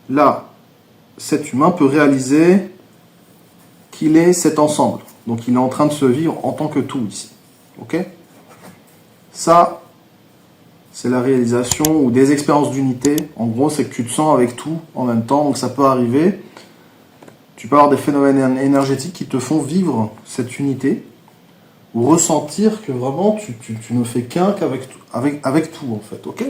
là, cet humain peut réaliser qu'il est cet ensemble. Donc il est en train de se vivre en tant que tout ici. Ok? Ça, c'est la réalisation ou des expériences d'unité. En gros, c'est que tu te sens avec tout en même temps. Donc ça peut arriver. Tu peux avoir des phénomènes énergétiques qui te font vivre cette unité ou ressentir que vraiment tu ne fais qu'un qu'avec avec tout en fait. Ok?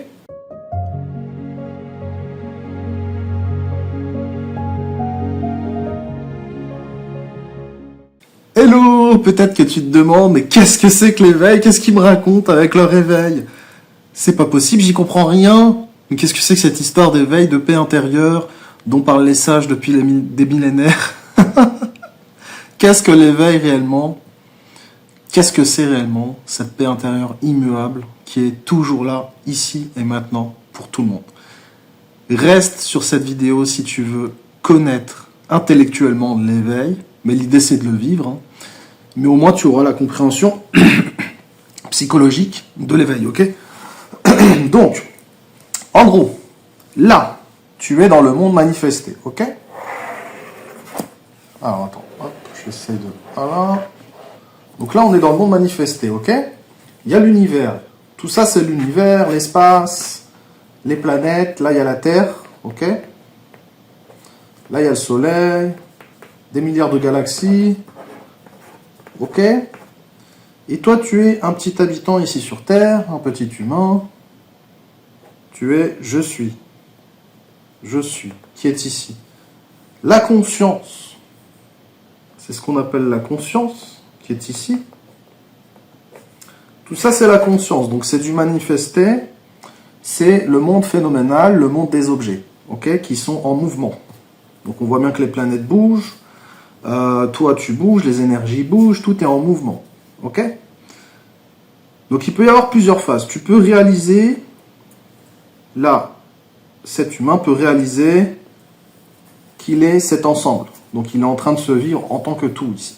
Hello! Peut-être que tu te demandes, mais qu'est-ce que c'est que l'éveil? Qu'est-ce qu'ils me racontent avec leur réveil? C'est pas possible, j'y comprends rien. Mais qu'est-ce que c'est que cette histoire d'éveil, de paix intérieure, dont parlent les sages depuis des millénaires? Qu'est-ce que l'éveil réellement? Qu'est-ce que c'est réellement, cette paix intérieure immuable, qui est toujours là, ici et maintenant, pour tout le monde? Reste sur cette vidéo si tu veux connaître intellectuellement l'éveil, mais l'idée c'est de le vivre, hein. Mais au moins tu auras la compréhension psychologique de l'éveil, ok? Donc, en gros, là, tu es dans le monde manifesté, ok? Alors, attends, hop, j'essaie de... Voilà. Donc là, on est dans le monde manifesté, ok? Il y a l'univers. Tout ça, c'est l'univers, l'espace, les planètes. Là, il y a la Terre, ok? Là, il y a le Soleil, des milliards de galaxies, ok? Et toi, tu es un petit habitant ici sur Terre, un petit humain. Tu es je suis, qui est ici. La conscience, c'est ce qu'on appelle la conscience, qui est ici. Tout ça, c'est la conscience. Donc, c'est du manifesté. C'est le monde phénoménal, le monde des objets, ok, qui sont en mouvement. Donc, on voit bien que les planètes bougent. Toi, tu bouges, les énergies bougent. Tout est en mouvement, ok. Donc, il peut y avoir plusieurs phases. Tu peux réaliser... Là, cet humain peut réaliser qu'il est cet ensemble. Donc, il est en train de se vivre en tant que tout ici.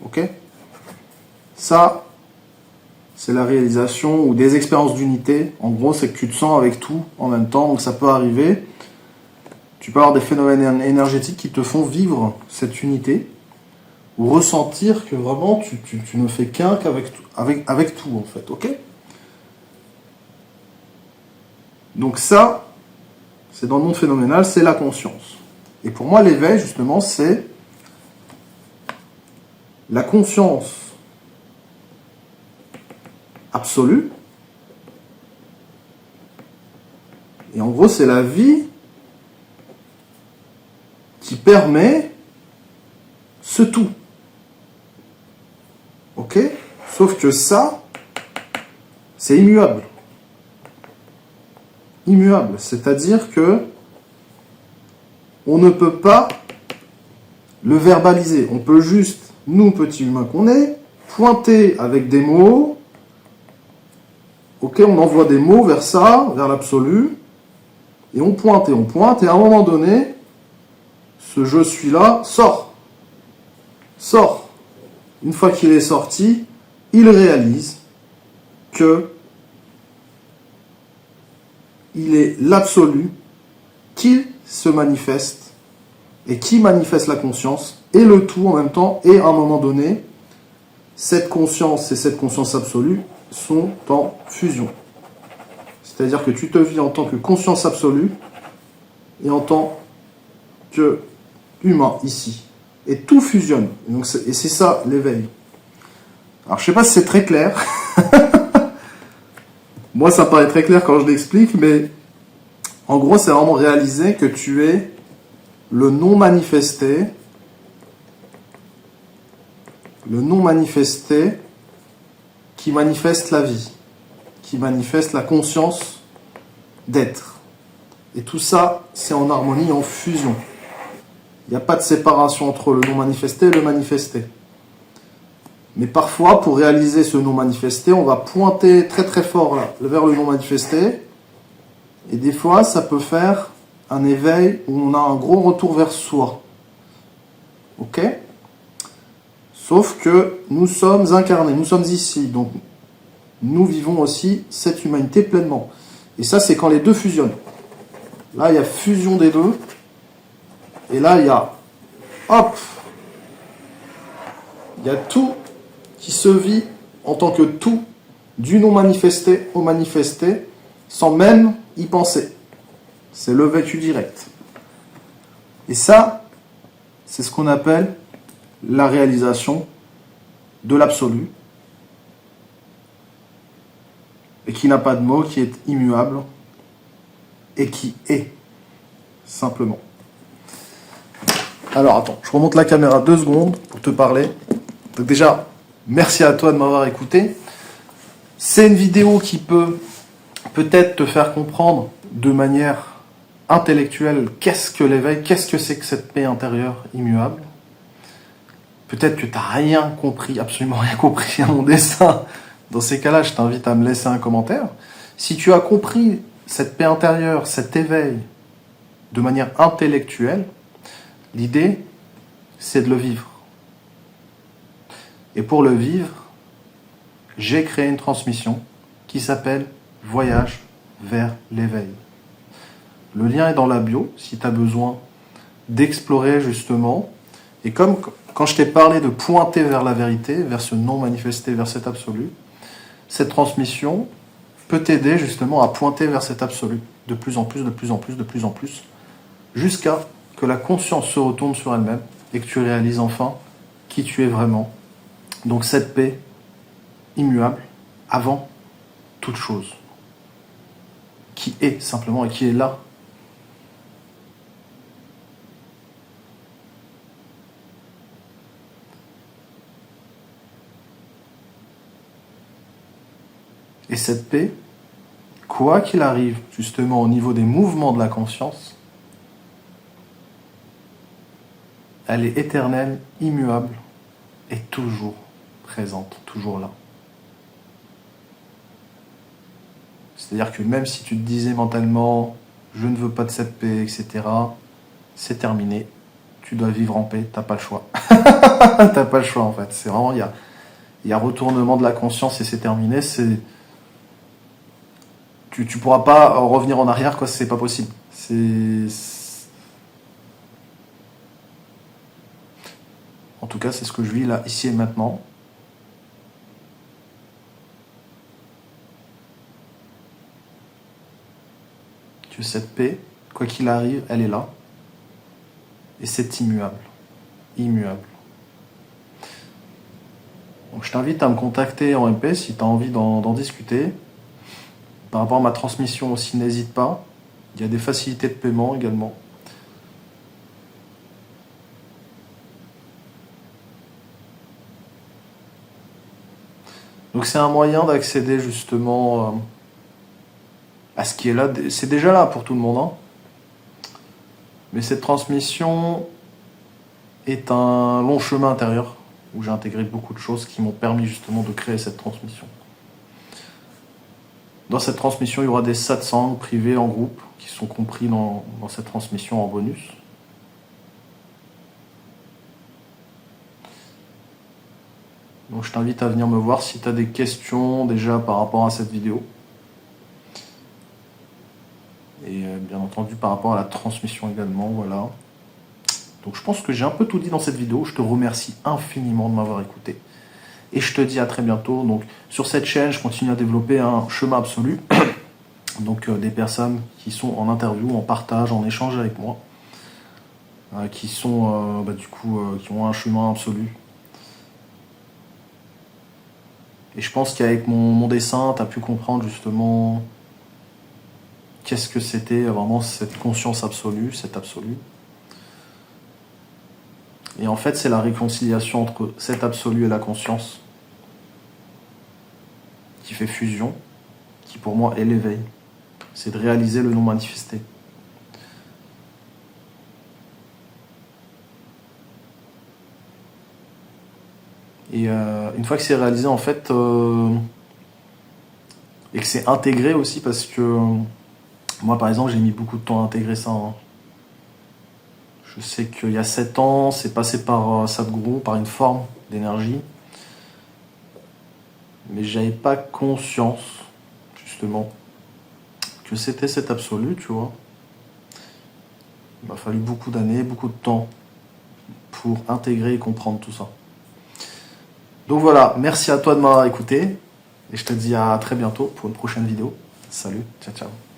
Ok? Ça, c'est la réalisation ou des expériences d'unité. En gros, c'est que tu te sens avec tout en même temps. Donc, ça peut arriver. Tu peux avoir des phénomènes énergétiques qui te font vivre cette unité ou ressentir que vraiment tu ne fais qu'un qu'avec avec tout en fait. Ok? Donc ça, c'est dans le monde phénoménal, c'est la conscience. Et pour moi, l'éveil, justement, c'est la conscience absolue. Et en gros, c'est la vie qui permet ce tout. Ok? Sauf que ça, c'est immuable. Immuable, c'est-à-dire que on ne peut pas le verbaliser. On peut juste, nous, petits humains qu'on est, pointer avec des mots. Ok, on envoie des mots vers ça, vers l'absolu, et on pointe, et à un moment donné, ce je suis là sort. Sort. Une fois qu'il est sorti, il réalise que il est l'absolu qui se manifeste et qui manifeste la conscience et le tout en même temps. Et à un moment donné, cette conscience et cette conscience absolue sont en fusion. C'est-à-dire que tu te vis en tant que conscience absolue et en tant que humain ici. Et tout fusionne. Et c'est ça l'éveil. Alors je ne sais pas si c'est très clair. Moi, ça paraît très clair quand je l'explique, mais en gros, c'est vraiment réaliser que tu es le non manifesté qui manifeste la vie, qui manifeste la conscience d'être. Et tout ça, c'est en harmonie, en fusion. Il n'y a pas de séparation entre le non manifesté et le manifesté. Mais parfois, pour réaliser ce non manifesté, on va pointer très très fort là, vers le non manifesté. Et des fois, ça peut faire un éveil où on a un gros retour vers soi. Ok? Sauf que nous sommes incarnés, nous sommes ici. Donc, nous vivons aussi cette humanité pleinement. Et ça, c'est quand les deux fusionnent. Là, il y a fusion des deux. Et là, il y a, hop, il y a tout qui se vit en tant que tout, du non manifesté au manifesté, sans même y penser. C'est le vécu direct. Et ça, c'est ce qu'on appelle la réalisation de l'absolu, et qui n'a pas de mot, qui est immuable, et qui est, simplement. Alors attends, je remonte la caméra 2 secondes pour te parler. Donc déjà, merci à toi de m'avoir écouté. C'est une vidéo qui peut peut-être te faire comprendre de manière intellectuelle qu'est-ce que l'éveil, qu'est-ce que c'est que cette paix intérieure immuable. Peut-être que tu n'as rien compris, absolument rien compris à mon dessin. Dans ces cas-là, je t'invite à me laisser un commentaire. Si tu as compris cette paix intérieure, cet éveil de manière intellectuelle, l'idée, c'est de le vivre. Et pour le vivre, j'ai créé une transmission qui s'appelle Voyage vers l'éveil. Le lien est dans la bio, si tu as besoin d'explorer justement. Et comme quand je t'ai parlé de pointer vers la vérité, vers ce non manifesté, vers cet absolu, cette transmission peut t'aider justement à pointer vers cet absolu, de plus en plus, de plus en plus, de plus en plus, jusqu'à que la conscience se retourne sur elle-même et que tu réalises enfin qui tu es vraiment. Donc cette paix immuable avant toute chose, qui est simplement et qui est là. Et cette paix, quoi qu'il arrive justement au niveau des mouvements de la conscience, elle est éternelle, immuable et toujours présente, toujours là. C'est-à-dire que même si tu te disais mentalement « je ne veux pas de cette paix, etc. », c'est terminé. Tu dois vivre en paix, t'as pas le choix. T'as pas le choix en fait. C'est vraiment, il y a retournement de la conscience et c'est terminé. Tu pourras pas revenir en arrière, quoi, c'est pas possible. En tout cas, c'est ce que je vis là, ici et maintenant. Que cette paix, quoi qu'il arrive, elle est là. Et c'est immuable. Immuable. Donc je t'invite à me contacter en MP si tu as envie d'en discuter. Par rapport à ma transmission aussi, n'hésite pas. Il y a des facilités de paiement également. Donc c'est un moyen d'accéder justement à ce qui est là. C'est déjà là pour tout le monde. Hein. Mais cette transmission est un long chemin intérieur où j'ai intégré beaucoup de choses qui m'ont permis justement de créer cette transmission. Dans cette transmission, il y aura des satsangs privés en groupe qui sont compris dans cette transmission en bonus. Donc je t'invite à venir me voir si tu as des questions déjà par rapport à cette vidéo. Et bien entendu par rapport à la transmission également, voilà. Donc je pense que j'ai un peu tout dit dans cette vidéo. Je te remercie infiniment de m'avoir écouté. Et je te dis à très bientôt. Donc sur cette chaîne, je continue à développer un chemin absolu. Donc des personnes qui sont en interview, en partage, en échange avec moi. Qui sont qui ont un chemin absolu. Et je pense qu'avec mon dessin, tu as pu comprendre justement qu'est-ce que c'était vraiment cette conscience absolue, cet absolu. Et en fait, c'est la réconciliation entre cet absolu et la conscience qui fait fusion, qui pour moi est l'éveil. C'est de réaliser le non manifesté. Et une fois que c'est réalisé, en fait, et que c'est intégré aussi, parce que moi, par exemple, j'ai mis beaucoup de temps à intégrer ça. Hein. Je sais qu'il y a 7 ans, c'est passé par Sadhguru, par une forme d'énergie. Mais j'avais pas conscience, justement, que c'était cet absolu, tu vois. Il m'a fallu beaucoup d'années, beaucoup de temps pour intégrer et comprendre tout ça. Donc voilà, merci à toi de m'avoir écouté. Et je te dis à très bientôt pour une prochaine vidéo. Salut, ciao ciao.